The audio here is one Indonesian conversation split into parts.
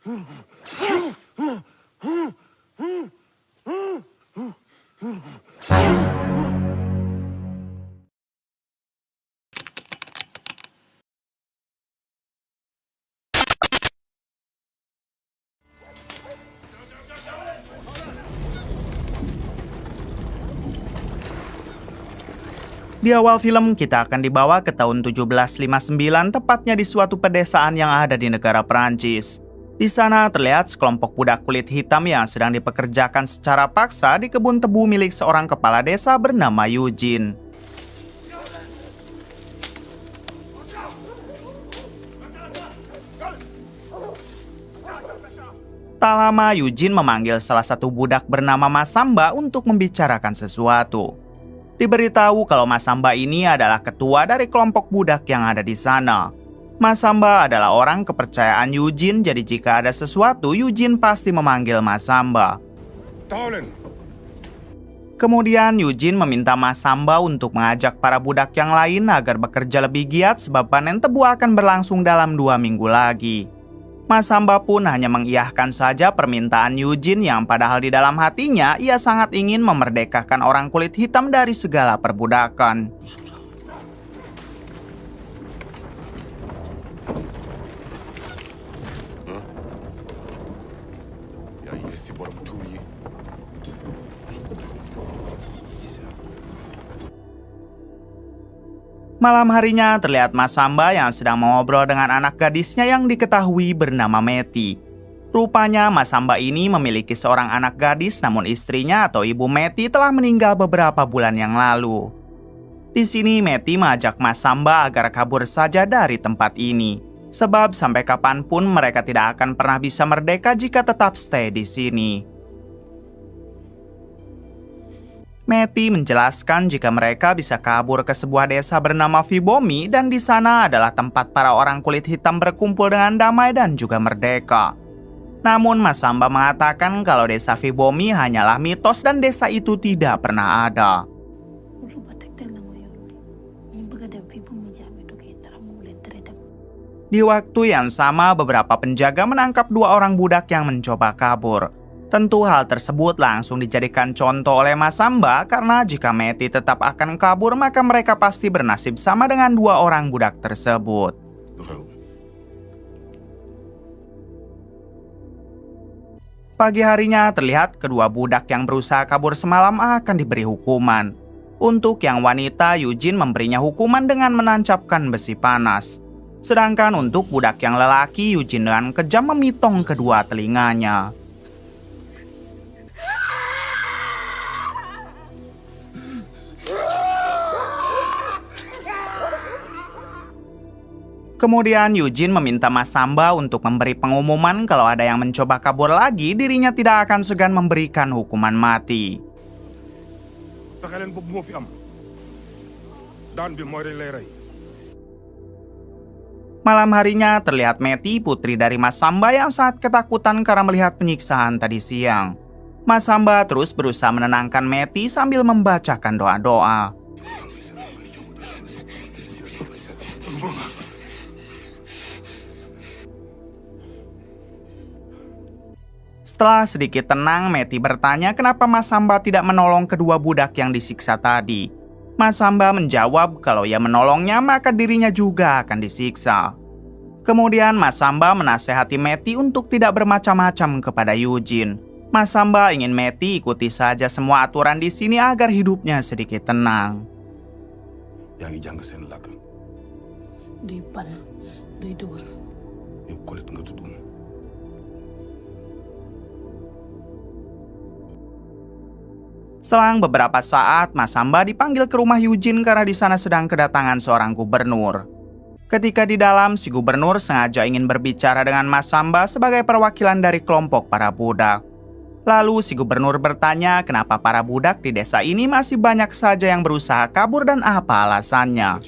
Di awal film, kita akan dibawa ke tahun 1759, tepatnya di suatu pedesaan yang ada di negara Prancis. Di sana terlihat sekelompok budak kulit hitam yang sedang dipekerjakan secara paksa di kebun tebu milik seorang kepala desa bernama Eugene. Tak lama, Eugene memanggil salah satu budak bernama Masamba untuk membicarakan sesuatu. Diberitahu kalau Masamba ini adalah ketua dari kelompok budak yang ada di sana. Masamba adalah orang kepercayaan Eugene, jadi jika ada sesuatu, Eugene pasti memanggil Masamba. Kemudian Eugene meminta Masamba untuk mengajak para budak yang lain agar bekerja lebih giat sebab panen tebu akan berlangsung dalam 2 minggu lagi. Masamba pun hanya mengiyahkan saja permintaan Eugene yang padahal di dalam hatinya ia sangat ingin memerdekakan orang kulit hitam dari segala perbudakan. Malam harinya terlihat Masamba yang sedang mengobrol dengan anak gadisnya yang diketahui bernama Meti. Rupanya Masamba ini memiliki seorang anak gadis, namun istrinya atau ibu Meti telah meninggal beberapa bulan yang lalu. Di sini Meti mengajak Masamba agar kabur saja dari tempat ini, sebab sampai kapanpun mereka tidak akan pernah bisa merdeka jika tetap stay di sini. Meti menjelaskan jika mereka bisa kabur ke sebuah desa bernama Fibomi dan di sana adalah tempat para orang kulit hitam berkumpul dengan damai dan juga merdeka. Namun Masamba mengatakan kalau desa Fibomi hanyalah mitos dan desa itu tidak pernah ada. Di waktu yang sama, beberapa penjaga menangkap 2 orang budak yang mencoba kabur. Tentu hal tersebut langsung dijadikan contoh oleh Masamba karena jika Meti tetap akan kabur maka mereka pasti bernasib sama dengan 2 orang budak tersebut. Pagi harinya terlihat kedua budak yang berusaha kabur semalam akan diberi hukuman. Untuk yang wanita, Eugene memberinya hukuman dengan menancapkan besi panas. Sedangkan untuk budak yang lelaki, Eugene dengan kejam memitong kedua telinganya. Kemudian Eugene meminta Masamba untuk memberi pengumuman kalau ada yang mencoba kabur lagi, dirinya tidak akan segan memberikan hukuman mati. Malam harinya terlihat Meti, putri dari Masamba yang sangat ketakutan karena melihat penyiksaan tadi siang. Masamba terus berusaha menenangkan Meti sambil membacakan doa-doa. Setelah sedikit tenang, Meti bertanya kenapa Masamba tidak menolong kedua budak yang disiksa tadi. Masamba menjawab kalau ia menolongnya maka dirinya juga akan disiksa. Kemudian Masamba menasehati Meti untuk tidak bermacam-macam kepada Eugene. Masamba ingin Meti ikuti saja semua aturan di sini agar hidupnya sedikit tenang. Selang beberapa saat, Masamba dipanggil ke rumah Eugene karena di sana sedang kedatangan seorang gubernur. Ketika di dalam, si gubernur sengaja ingin berbicara dengan Masamba sebagai perwakilan dari kelompok para budak. Lalu si gubernur bertanya kenapa para budak di desa ini masih banyak saja yang berusaha kabur dan apa alasannya.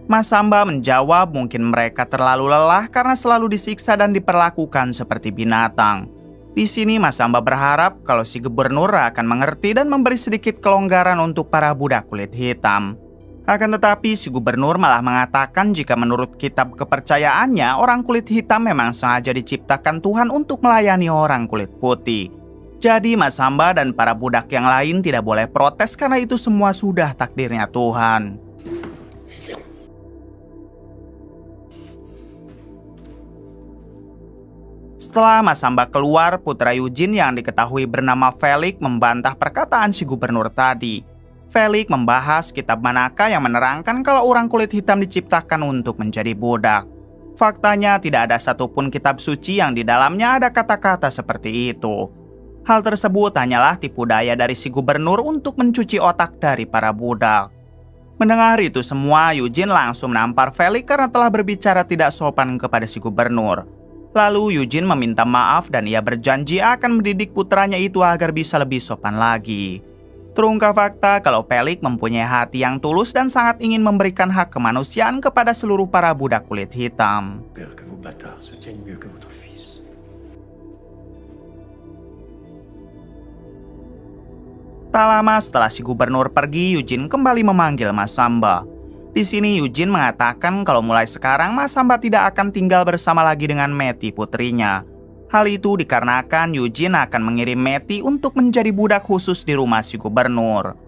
Masamba menjawab mungkin mereka terlalu lelah karena selalu disiksa dan diperlakukan seperti binatang. Di sini Masamba berharap kalau si gubernur akan mengerti dan memberi sedikit kelonggaran untuk para budak kulit hitam. Akan tetapi si gubernur malah mengatakan jika menurut kitab kepercayaannya, orang kulit hitam memang sengaja diciptakan Tuhan untuk melayani orang kulit putih. Jadi Masamba dan para budak yang lain tidak boleh protes karena itu semua sudah takdirnya Tuhan. Setelah Masamba keluar, putra Eugene yang diketahui bernama Felix membantah perkataan si gubernur tadi. Felix membahas kitab manakah yang menerangkan kalau orang kulit hitam diciptakan untuk menjadi budak. Faktanya tidak ada satupun kitab suci yang di dalamnya ada kata-kata seperti itu. Hal tersebut hanyalah tipu daya dari si gubernur untuk mencuci otak dari para budak. Mendengar itu semua, Eugene langsung menampar Felix karena telah berbicara tidak sopan kepada si gubernur. Lalu Eugene meminta maaf dan ia berjanji akan mendidik putranya itu agar bisa lebih sopan lagi. Terungkap fakta kalau Felix mempunyai hati yang tulus dan sangat ingin memberikan hak kemanusiaan kepada seluruh para budak kulit hitam. Tak lama setelah si gubernur pergi, Eugene kembali memanggil Masamba. Di sini Eugene mengatakan kalau mulai sekarang Masamba tidak akan tinggal bersama lagi dengan Matty putrinya. Hal itu dikarenakan Eugene akan mengirim Matty untuk menjadi budak khusus di rumah si gubernur.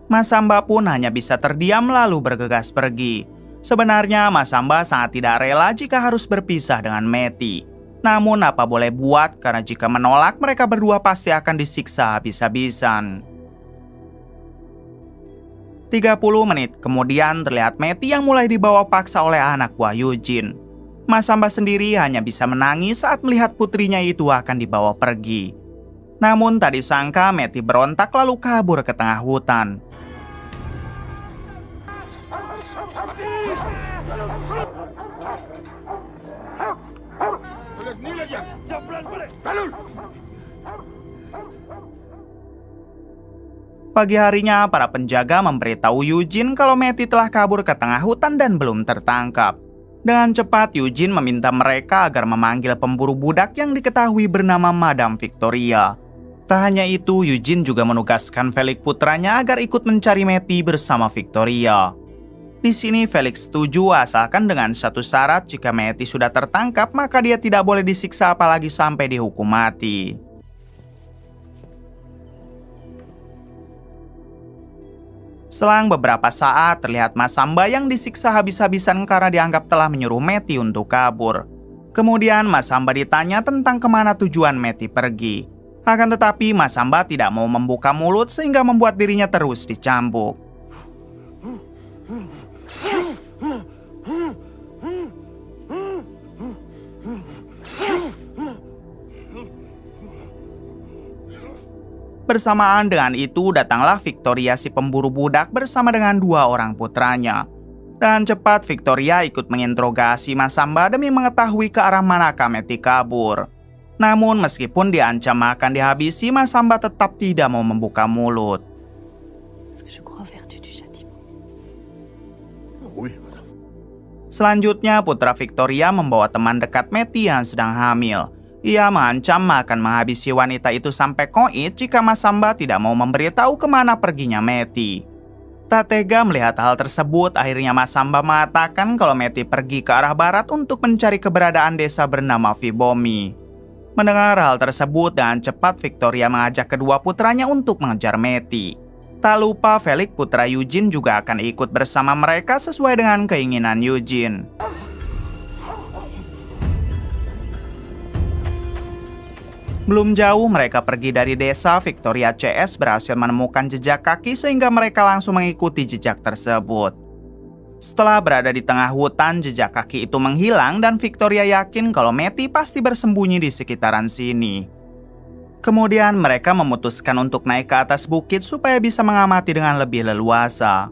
Masamba pun hanya bisa terdiam lalu bergegas pergi. Sebenarnya Masamba sangat tidak rela jika harus berpisah dengan Matty. Namun apa boleh buat karena jika menolak mereka berdua pasti akan disiksa habis-habisan. 30 menit kemudian terlihat Matty yang mulai dibawa paksa oleh anak buah Eugene. Masamba sendiri hanya bisa menangis saat melihat putrinya itu akan dibawa pergi. Namun tak disangka Matty berontak lalu kabur ke tengah hutan. Pagi harinya, para penjaga memberitahu Eugene kalau Matty telah kabur ke tengah hutan dan belum tertangkap. Dengan cepat, Eugene meminta mereka agar memanggil pemburu budak yang diketahui bernama Madame Victoria. Tak hanya itu, Eugene juga menugaskan Felix putranya agar ikut mencari Matty bersama Victoria. Di sini Felix setuju asalkan dengan satu syarat, jika Matty sudah tertangkap maka dia tidak boleh disiksa apalagi sampai dihukum mati. Selang beberapa saat, terlihat Masamba yang disiksa habis-habisan karena dianggap telah menyuruh Matty untuk kabur. Kemudian Masamba ditanya tentang kemana tujuan Matty pergi. Akan tetapi Masamba tidak mau membuka mulut sehingga membuat dirinya terus dicambuk. Bersamaan dengan itu datanglah Victoria si pemburu budak bersama dengan 2 orang putranya. Dan cepat Victoria ikut menginterogasi Masamba demi mengetahui ke arah manakah Matty kabur. Namun meskipun diancam akan dihabisi, Masamba tetap tidak mau membuka mulut. Selanjutnya putra Victoria membawa teman dekat Matty yang sedang hamil. Ia mengancam akan menghabisi wanita itu sampai koit jika Masamba tidak mau memberitahu kemana perginya Matty. Tak tega melihat hal tersebut, akhirnya Masamba mengatakan kalau Matty pergi ke arah barat untuk mencari keberadaan desa bernama Vibomi. Mendengar hal tersebut, dengan cepat Victoria mengajak kedua putranya untuk mengejar Matty. Tak lupa Felix putra Eugene juga akan ikut bersama mereka sesuai dengan keinginan Eugene. Belum jauh mereka pergi dari desa, Victoria CS berhasil menemukan jejak kaki sehingga mereka langsung mengikuti jejak tersebut. Setelah berada di tengah hutan, jejak kaki itu menghilang dan Victoria yakin kalau Matty pasti bersembunyi di sekitaran sini. Kemudian mereka memutuskan untuk naik ke atas bukit supaya bisa mengamati dengan lebih leluasa.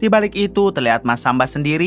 Di balik itu terlihat Masamba sendiri